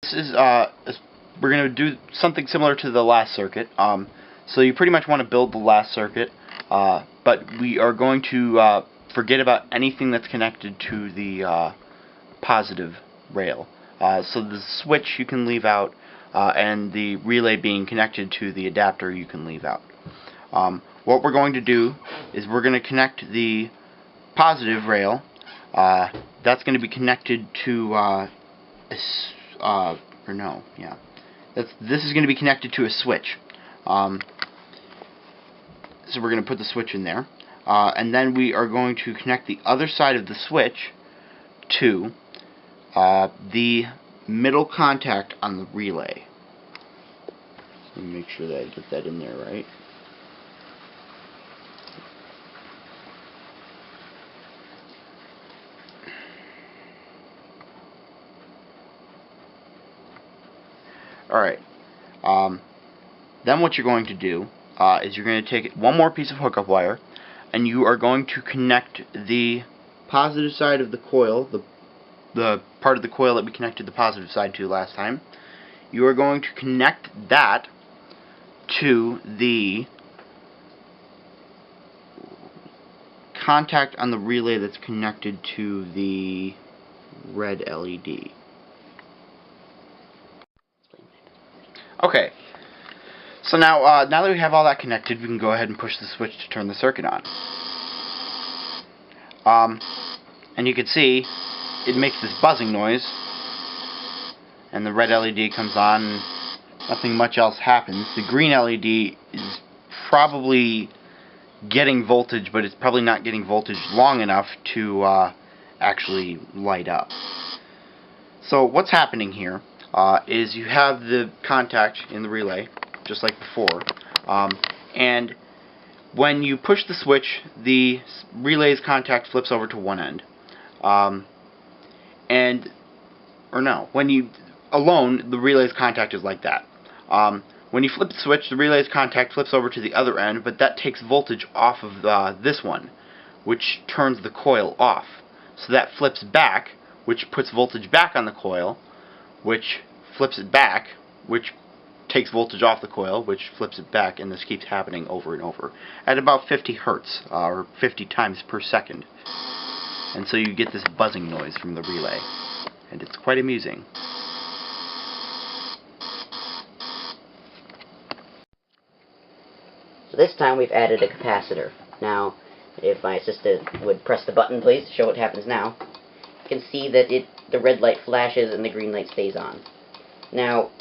This is we're going to do something similar to the last circuit. So you pretty much want to build the last circuit, but we are going to forget about anything that's connected to the positive rail. So the switch you can leave out, and the relay being connected to the adapter you can leave out. What we're going to do is we're going to connect the positive rail. That's going to be connected to this is going to be connected to a switch. So we're going to put the switch in there, and then we are going to connect the other side of the switch to the middle contact on the relay. Let me make sure that I get that in there right. Alright, then what you're going to do is you're going to take one more piece of hookup wire, and you are going to connect the positive side of the coil, the part of the coil that we connected the positive side to last time. You are going to connect that to the contact on the relay that's connected to the red LED. Okay, so now that we have all that connected, we can go ahead and push the switch to turn the circuit on. And you can see it makes this buzzing noise, and the red LED comes on, and nothing much else happens. The green LED is probably getting voltage, but it's probably not getting voltage long enough to actually light up. So what's happening here is you have the contact in the relay, just like before, and when you push the switch, the relay's contact flips over to one end. When you alone, the relay's contact is like that. When you flip the switch, the relay's contact flips over to the other end, but that takes voltage off of this one, which turns the coil off. So that flips back, which puts voltage back on the coil, which flips it back, which takes voltage off the coil, which flips it back, and this keeps happening over and over at about 50 hertz, or 50 times per second. And so you get this buzzing noise from the relay, and it's quite amusing. So this time we've added a capacitor. Now, if my assistant would press the button, please, show what happens now. You can see that the red light flashes and the green light stays on. Now,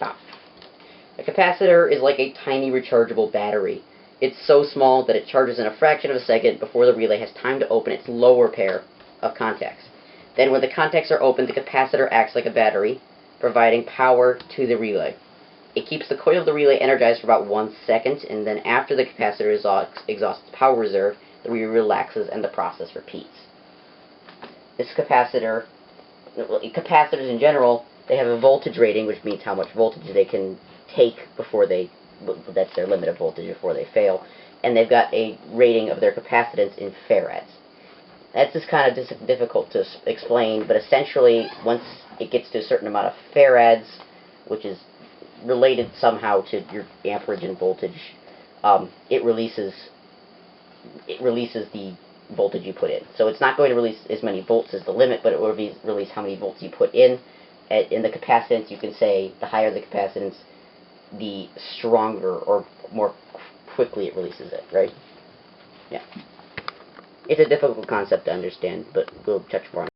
a capacitor is like a tiny rechargeable battery. It's so small that it charges in a fraction of a second before the relay has time to open its lower pair of contacts. Then when the contacts are open, the capacitor acts like a battery, providing power to the relay. It keeps the coil of the relay energized for about 1 second, and then after the capacitor exhausts its power reserve, the relay relaxes and the process repeats. Capacitors in general, they have a voltage rating, which means how much voltage they can take before that's their limit of voltage before they fail, and they've got a rating of their capacitance in farads. That's just kind of difficult to explain, but essentially, once it gets to a certain amount of farads, which is related somehow to your amperage and voltage, it releases the voltage you put in. So it's not going to release as many volts as the limit, but it will release how many volts you put in. In the capacitance, you can say the higher the capacitance, the stronger or more quickly it releases it, right? Yeah. It's a difficult concept to understand, but we'll touch more on it.